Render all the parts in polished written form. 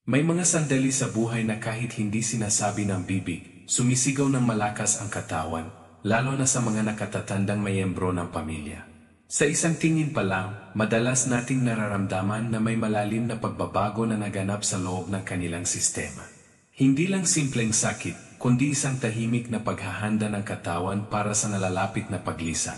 May mga sandali sa buhay na kahit hindi sinasabi ng bibig, sumisigaw ng malakas ang katawan, lalo na sa mga nakatatandang miyembro ng pamilya. Sa isang tingin pa lang, madalas nating nararamdaman na may malalim na pagbabago na naganap sa loob ng kanilang sistema. Hindi lang simpleng sakit, kundi isang tahimik na paghahanda ng katawan para sa nalalapit na paglisan.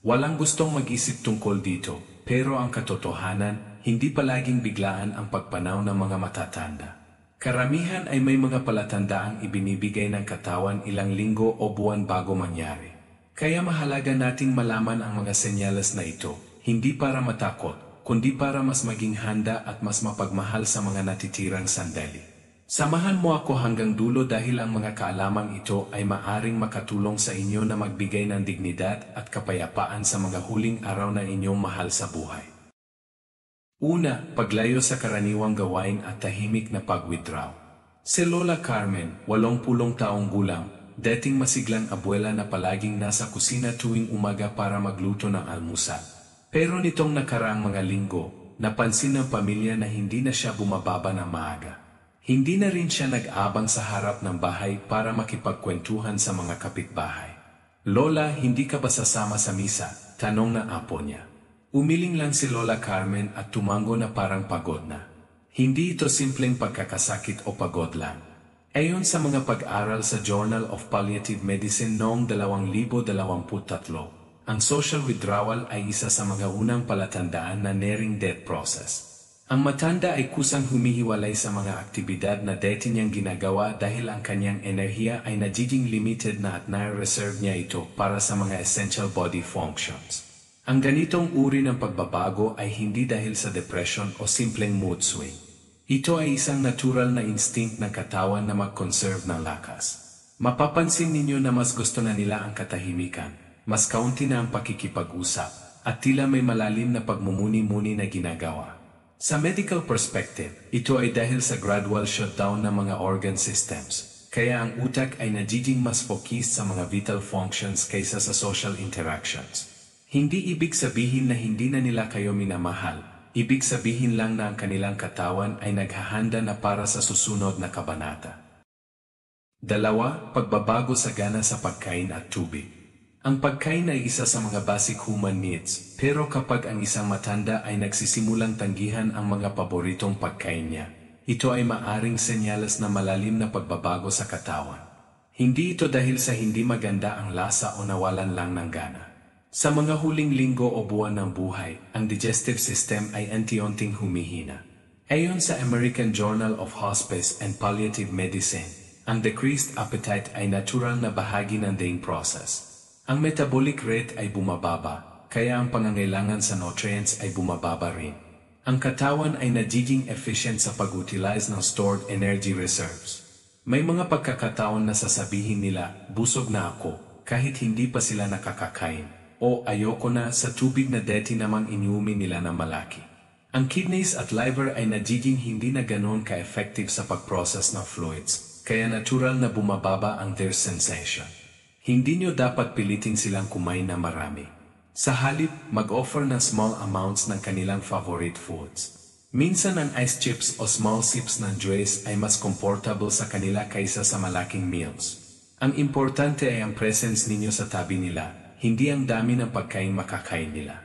Walang gustong mag-isip tungkol dito, pero ang katotohanan, hindi palaging biglaan ang pagpanaw ng mga matatanda. Karamihan ay may mga palatandaang ibinibigay ng katawan ilang linggo o buwan bago mangyari. Kaya mahalaga nating malaman ang mga senyales na ito, hindi para matakot, kundi para mas maging handa at mas mapagmahal sa mga natitirang sandali. Samahan mo ako hanggang dulo dahil ang mga kaalamang ito ay maaring makatulong sa inyo na magbigay ng dignidad at kapayapaan sa mga huling araw na inyong mahal sa buhay. Una, paglayo sa karaniwang gawain at tahimik na pag-withdraw. Si Lola Carmen, 80 taong gulang, dating masiglang abuela na palaging nasa kusina tuwing umaga para magluto ng almusal. Pero nitong nakaraang mga linggo, napansin ng pamilya na hindi na siya bumababa ng maaga. Hindi na rin siya nag-abang sa harap ng bahay para makipagkwentuhan sa mga kapitbahay. Lola, hindi ka ba sasama sa misa? Tanong na apo niya. Umiling lang si Lola Carmen at tumango na parang pagod na. Hindi ito simpleng pagkakasakit o pagod lang. Ayon sa mga pag-aral sa Journal of Palliative Medicine noong 2023, ang social withdrawal ay isa sa mga unang palatandaan na nearing death process. Ang matanda ay kusang humihiwalay sa mga aktibidad na dati niyang ginagawa dahil ang kanyang enerhiya ay nagiging limited na at nare-reserve niya ito para sa mga essential body functions. Ang ganitong uri ng pagbabago ay hindi dahil sa depression o simpleng mood swing. Ito ay isang natural na instinct ng katawan na mag-conserve ng lakas. Mapapansin ninyo na mas gusto na nila ang katahimikan, mas kaunti na ang pakikipag-usap, at tila may malalim na pagmumuni-muni na ginagawa. Sa medical perspective, ito ay dahil sa gradual shutdown ng mga organ systems, kaya ang utak ay nagiging mas focused sa mga vital functions kaysa sa social interactions. Hindi ibig sabihin na hindi na nila kayo minamahal, ibig sabihin lang na ang kanilang katawan ay naghahanda na para sa susunod na kabanata. 2. Pagbabago sa gana sa pagkain at tubig. Ang pagkain ay isa sa mga basic human needs, pero kapag ang isang matanda ay nagsisimulang tanggihan ang mga paboritong pagkain niya, ito ay maaring senyales na malalim na pagbabago sa katawan. Hindi ito dahil sa hindi maganda ang lasa o nawalan lang ng gana. Sa mga huling linggo o buwan ng buhay, ang digestive system ay unti-unting humihina. Ayon sa American Journal of Hospice and Palliative Medicine, ang decreased appetite ay natural na bahagi ng dying process. Ang metabolic rate ay bumababa, kaya ang pangangailangan sa nutrients ay bumababa rin. Ang katawan ay nagiging efficient sa pag-utilize ng stored energy reserves. May mga pagkakataon na sasabihin nila, busog na ako, kahit hindi pa sila nakakakain. O ayoko na sa tubig na dati namang iniumin nila na malaki. Ang kidneys at liver ay nagiging hindi na ganoon ka-effective sa pag-process ng fluids, kaya natural na bumababa ang their sensation. Hindi nyo dapat pilitin silang kumain na marami. Sa halip, mag-offer ng small amounts ng kanilang favorite foods. Minsan ang ice chips o small sips ng juice ay mas comfortable sa kanila kaysa sa malaking meals. Ang importante ay ang presence ninyo sa tabi nila. Hindi ang dami ng pagkain makakain nila.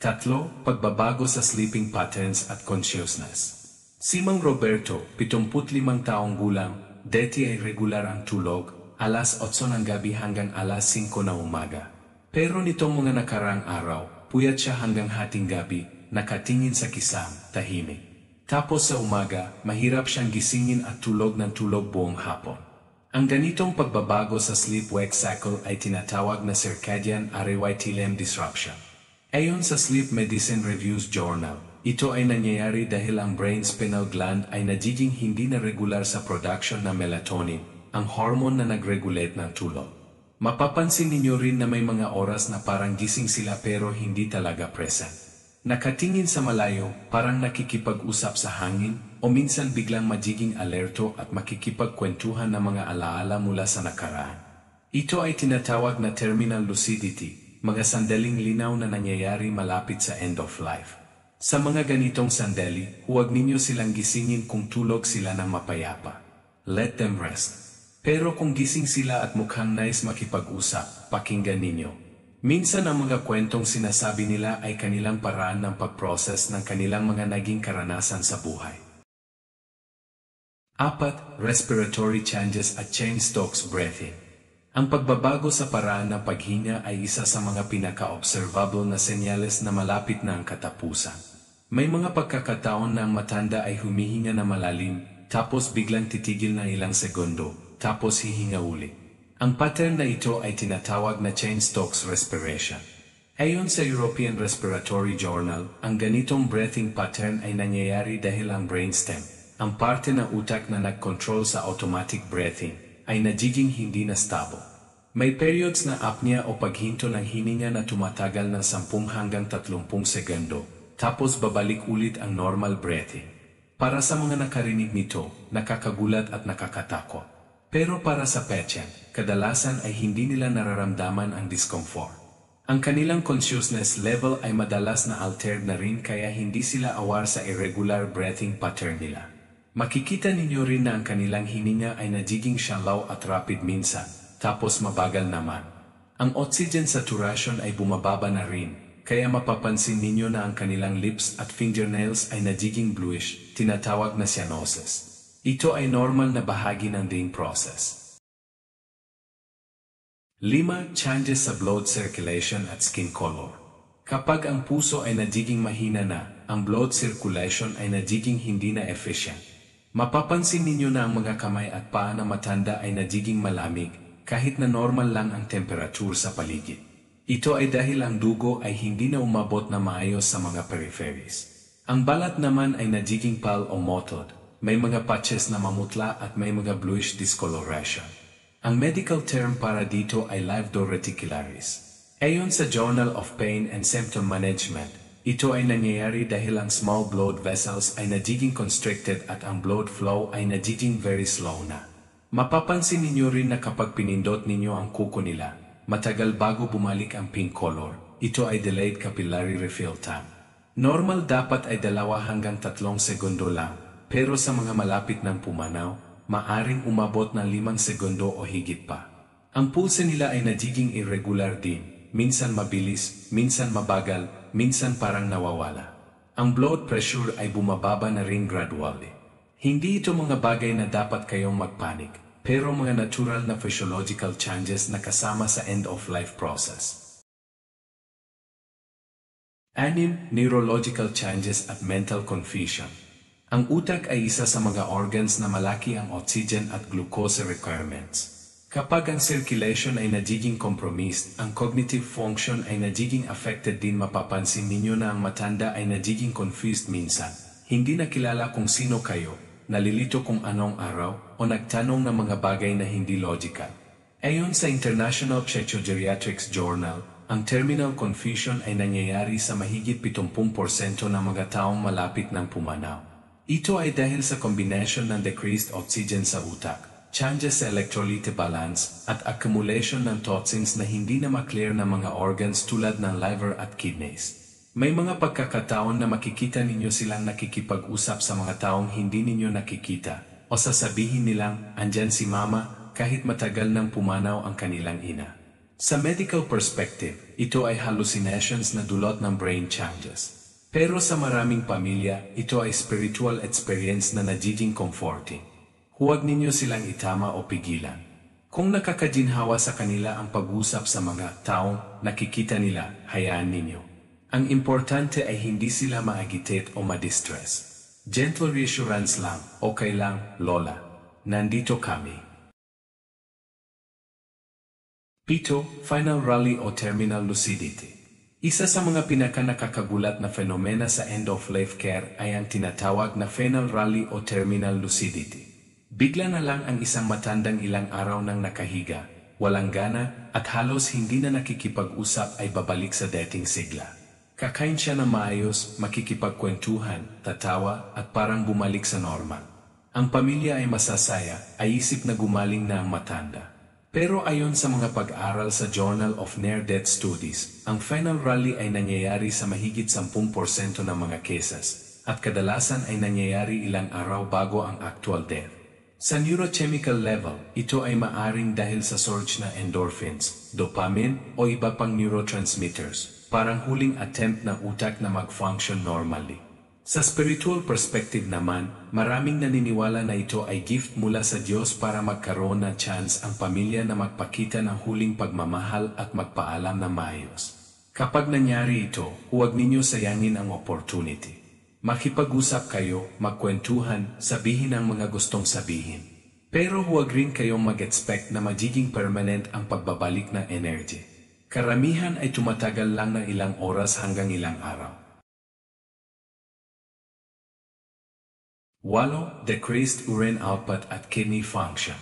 3. Pagbabago sa sleeping patterns at consciousness. Si Mang Roberto, 75 taong gulang, dati ay regular ang tulog, alas 8 ng gabi hanggang alas 5 ng umaga. Pero nitong mga nakarang araw, puyat siya hanggang hating gabi, nakatingin sa kisam, tahimik. Tapos sa umaga, mahirap siyang gisingin at tulog ng tulog buong hapon. Ang ganitong pagbabago sa sleep-wake cycle ay tinatawag na circadian rhythm disruption. Ayon sa Sleep Medicine Reviews Journal, ito ay nangyayari dahil ang brain's pineal gland ay nagiging hindi na regular sa production ng melatonin, ang hormone na nag-regulate ng tulog. Mapapansin ninyo rin na may mga oras na parang gising sila pero hindi talaga present. Nakatingin sa malayo, parang nakikipag-usap sa hangin, o minsan biglang magiging alerto at makikipagkwentuhan ng mga alaala mula sa nakaraan. Ito ay tinatawag na terminal lucidity, mga sandaling linaw na nangyayari malapit sa end of life. Sa mga ganitong sandali, huwag ninyo silang gisingin kung tulog sila ng mapayapa. Let them rest. Pero kung gising sila at mukhang nais makipag-usap, pakinggan ninyo. Minsan ang mga kwentong sinasabi nila ay kanilang paraan ng pag-process ng kanilang mga naging karanasan sa buhay. 4. Respiratory changes at Cheyne-Stokes breathing. Ang pagbabago sa paraan ng paghinga ay isa sa mga pinaka-observable na senyales na malapit na ang katapusan. May mga pagkakataon na ang matanda ay humihinga na malalim, tapos biglang titigil ng ilang segundo, tapos hihinga uli. Ang pattern na ito ay tinatawag na Cheyne-Stokes respiration. Ayon sa European Respiratory Journal, ang ganitong breathing pattern ay nangyayari dahil ang brainstem, ang parte ng utak na nag-control sa automatic breathing, ay nagiging hindi na stable. May periods na apnea o paghinto ng hininga na tumatagal ng 10 hanggang 30 segundo, tapos babalik ulit ang normal breathing. Para sa mga nakarinig nito, nakakagulat at nakakatakot. Pero para sa patient, kadalasan ay hindi nila nararamdaman ang discomfort. Ang kanilang consciousness level ay madalas na altered na rin kaya hindi sila aware sa irregular breathing pattern nila. Makikita ninyo rin na ang kanilang hininga ay nagiging shallow at rapid minsan, tapos mabagal naman. Ang oxygen saturation ay bumababa na rin, kaya mapapansin ninyo na ang kanilang lips at fingernails ay nagiging bluish, tinatawag na cyanosis. Ito ay normal na bahagi ng dying process. 5. Changes sa blood circulation at skin color. Kapag ang puso ay nagiging mahina na, ang blood circulation ay nagiging hindi na efficient. Mapapansin ninyo na ang mga kamay at paa na matanda ay nagiging malamig, kahit na normal lang ang temperature sa paligid. Ito ay dahil ang dugo ay hindi na umabot na maayos sa mga peripheries. Ang balat naman ay nagiging pale o mottled, may mga patches na mamutla at may mga bluish discoloration. Ang medical term para dito ay livedo reticularis. Ayon sa Journal of Pain and Symptom Management, ito ay nangyayari dahil ang small blood vessels ay nagiging constricted at ang blood flow ay nagiging very slow na. Mapapansin ninyo rin na kapag pinindot ninyo ang kuko nila, matagal bago bumalik ang pink color. Ito ay delayed capillary refill time. Normal dapat ay 2 hanggang 3 segundo lang, pero sa mga malapit ng pumanaw, maaring umabot ng 5 segundo o higit pa. Ang pulse nila ay nagiging irregular din, minsan mabilis, minsan mabagal, minsan parang nawawala. Ang blood pressure ay bumababa na rin gradually. Hindi ito mga bagay na dapat kayong magpanik, pero mga natural na physiological changes na kasama sa end-of-life process. 6. Neurological changes at mental confusion. Ang utak ay isa sa mga organs na malaki ang oxygen at glucose requirements. Kapag ang circulation ay nagiging compromised, ang cognitive function ay nagiging affected din. Mapapansin ninyo na ang matanda ay nagiging confused minsan. Hindi na kilala kung sino kayo, nalilito kung anong araw, o nagtanong ng mga bagay na hindi logical. Ayon sa International Psychogeriatrics Journal, ang terminal confusion ay nangyayari sa mahigit 70% ng mga taong malapit ng pumanaw. Ito ay dahil sa combination ng decreased oxygen sa utak, changes sa electrolyte balance, at accumulation ng toxins na hindi na maklear ng mga organs tulad ng liver at kidneys. May mga pagkakataon na makikita ninyo silang nakikipag-usap sa mga taong hindi ninyo nakikita, o sasabihin nilang, andyan si mama, kahit matagal nang pumanaw ang kanilang ina. Sa medical perspective, ito ay hallucinations na dulot ng brain changes. Pero sa maraming pamilya, ito ay spiritual experience na nagiging comforting. Huwag ninyo silang itama o pigilan. Kung nakakaginhawa sa kanila ang pag-usap sa mga taong nakikita nila, hayaan ninyo. Ang importante ay hindi sila ma-agitate o ma-distress. Gentle reassurance lang, okay lang, lola. Nandito kami. 7. Final rally o terminal lucidity. Isa sa mga pinaka-nakakagulat na fenomena sa end-of-life care ay ang tinatawag na final rally o terminal lucidity. Bigla na lang ang isang matandang ilang araw nang nakahiga, walang gana, at halos hindi na nakikipag-usap ay babalik sa dating sigla. Kakain siya na maayos, makikipagkwentuhan, tatawa, at parang bumalik sa normal. Ang pamilya ay masasaya, ay isip na gumaling na ang matanda. Pero ayon sa mga pag-aaral sa Journal of Near-Death Studies, ang final rally ay nangyayari sa mahigit 10% ng mga cases, at kadalasan ay nangyayari ilang araw bago ang actual death. Sa neurochemical level, ito ay maaring dahil sa surge na endorphins, dopamine o iba pang neurotransmitters, parang huling attempt ng utak na mag-function normally. Sa spiritual perspective naman, maraming naniniwala na ito ay gift mula sa Diyos para magkaroon ng chance ang pamilya na magpakita ng huling pagmamahal at magpaalam na maayos. Kapag nangyari ito, huwag ninyo sayangin ang opportunity. Makipag-usap kayo, magkwentuhan, sabihin ang mga gustong sabihin. Pero huwag rin kayong mag-expect na magiging permanent ang pagbabalik ng energy. Karamihan ay tumatagal lang ng ilang oras hanggang ilang araw. 8. Decreased urine output at kidney function.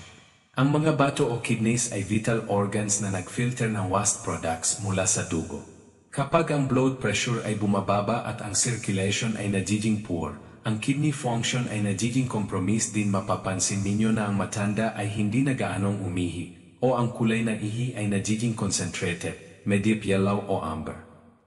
Ang mga bato o kidneys ay vital organs na nagfilter ng waste products mula sa dugo. Kapag ang blood pressure ay bumababa at ang circulation ay nagiging poor, ang kidney function ay nagiging compromised din. Mapapansin ninyo na ang matanda ay hindi na gaanong umihi, o ang kulay ng ihi ay nagiging concentrated, medium yellow o amber.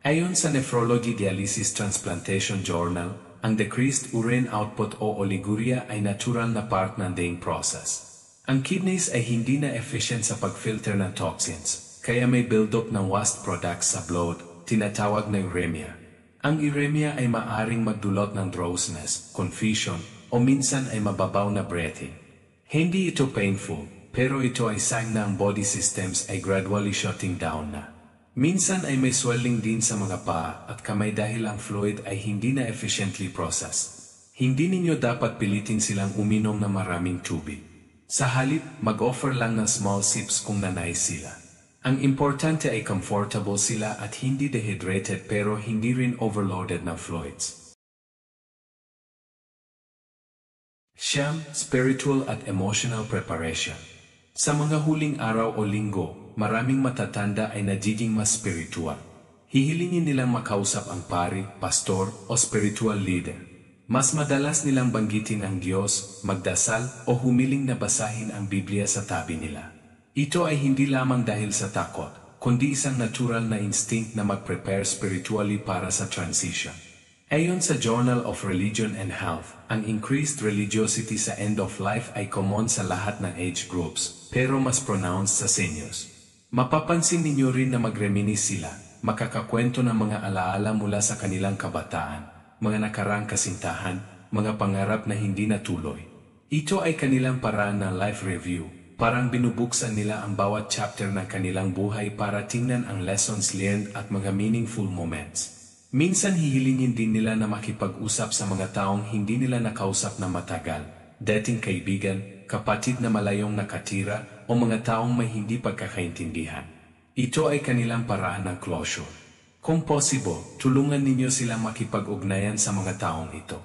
Ayon sa Nephrology Dialysis Transplantation Journal, ang decreased urine output o oliguria ay natural na part ng dying process. Ang kidneys ay hindi na efficient sa pagfilter ng toxins, kaya may build-up ng waste products sa blood, tinatawag na uremia. Ang uremia ay maaring magdulot ng drowsiness, confusion, o minsan ay mababaw na breathing. Hindi ito painful, pero ito ay sign na ang body systems ay gradually shutting down na. Minsan ay may swelling din sa mga paa at kamay dahil ang fluid ay hindi na efficiently processed. Hindi ninyo dapat pilitin silang uminom ng maraming tubig. Sa halip, mag-offer lang ng small sips kung nanais sila. Ang importante ay comfortable sila at hindi dehydrated pero hindi rin overloaded ng fluids. Spiritual at emotional preparation. Sa mga huling araw o linggo, maraming matatanda ay nagiging mas spiritual. Hihilingin nilang makausap ang pari, pastor o spiritual leader. Mas madalas nilang banggitin ang Diyos, magdasal o humiling na basahin ang Biblia sa tabi nila. Ito ay hindi lamang dahil sa takot, kundi isang natural na instinct na mag-prepare spiritually para sa transition. Ayon sa Journal of Religion and Health, ang increased religiosity sa end of life ay common sa lahat ng age groups, pero mas pronounced sa seniors. Mapapansin ninyo rin na magreminis sila, makakakwento ng mga alaala mula sa kanilang kabataan, mga nakarang kasintahan, mga pangarap na hindi natuloy. Ito ay kanilang paraan ng life review, parang binubuksan nila ang bawat chapter ng kanilang buhay para tingnan ang lessons learned at mga meaningful moments. Minsan hihilingin din nila na makipag-usap sa mga taong hindi nila nakausap na matagal, dating kaibigan, kapatid na malayong nakatira, o mga taong may hindi pagkakaintindihan. Ito ay kanilang paraan ng closure. Kung possible, tulungan ninyo silang makipag-ugnayan sa mga taong ito.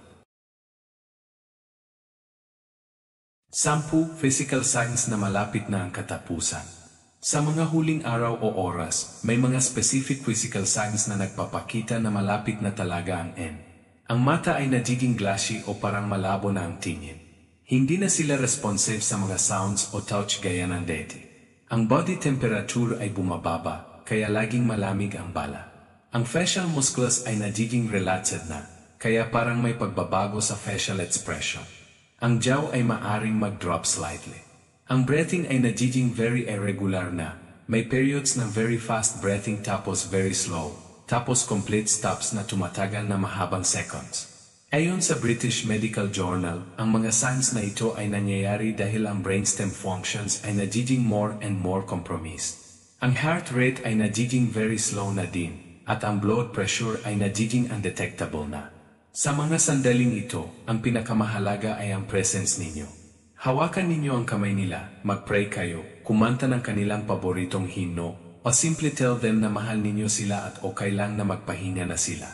10. Physical signs na malapit na ang katapusan. Sa mga huling araw o oras, may mga specific physical signs na nagpapakita na malapit na talaga ang end. Ang mata ay nagiging glassy o parang malabo na ang tingin. Hindi na sila responsive sa mga sounds o touch gaya ng dati. Ang body temperature ay bumababa, kaya laging malamig ang bala. Ang facial muscles ay nagiging relaxed na, kaya parang may pagbabago sa facial expression. Ang jaw ay maaring mag-drop slightly. Ang breathing ay nagiging very irregular na, may periods ng very fast breathing tapos very slow, tapos complete stops na tumatagal na mahabang seconds. Ayon sa British Medical Journal, ang mga signs na ito ay nangyayari dahil ang brainstem functions ay nagiging more and more compromised. Ang heart rate ay nagiging very slow na din, at ang blood pressure ay nagiging undetectable na. Sa mga sandaling ito, ang pinakamahalaga ay ang presence ninyo. Hawakan ninyo ang kamay nila, mag-pray kayo, kumanta ng kanilang paboritong himno, o simply tell them na mahal ninyo sila at okay lang na magpahinga na sila.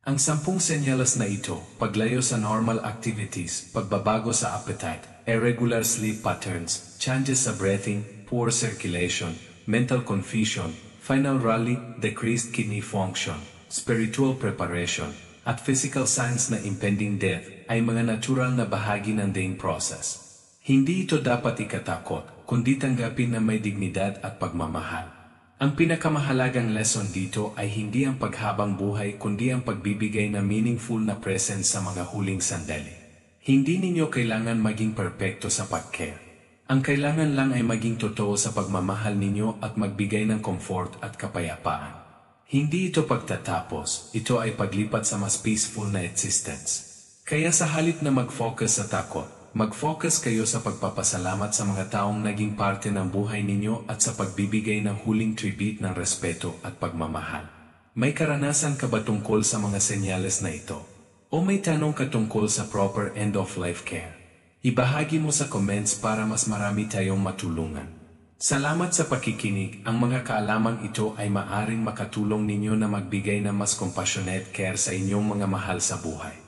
Ang 10 senyales na ito, paglayo sa normal activities, pagbabago sa appetite, irregular sleep patterns, changes sa breathing, poor circulation, mental confusion, final rally, decreased kidney function, spiritual preparation, at physical signs na impending death ay mga natural na bahagi ng dying process. Hindi ito dapat ikatakot, kundi tanggapin na may dignidad at pagmamahal. Ang pinakamahalagang lesson dito ay hindi ang paghabang buhay kundi ang pagbibigay na meaningful na presence sa mga huling sandali. Hindi ninyo kailangan maging perpekto sa pag-care. Ang kailangan lang ay maging totoo sa pagmamahal ninyo at magbigay ng comfort at kapayapaan. Hindi ito pagtatapos, ito ay paglipat sa mas peaceful na existence. Kaya sa halip na mag-focus sa takot, mag-focus kayo sa pagpapasalamat sa mga taong naging parte ng buhay ninyo at sa pagbibigay ng huling tribute ng respeto at pagmamahal. May karanasan ka ba tungkol sa mga senyales na ito? O may tanong ka tungkol sa proper end-of-life care? Ibahagi mo sa comments para mas marami tayong matulungan. Salamat sa pakikinig. Ang mga kaalamang ito ay maaring makatulong ninyo na magbigay ng mas compassionate care sa inyong mga mahal sa buhay.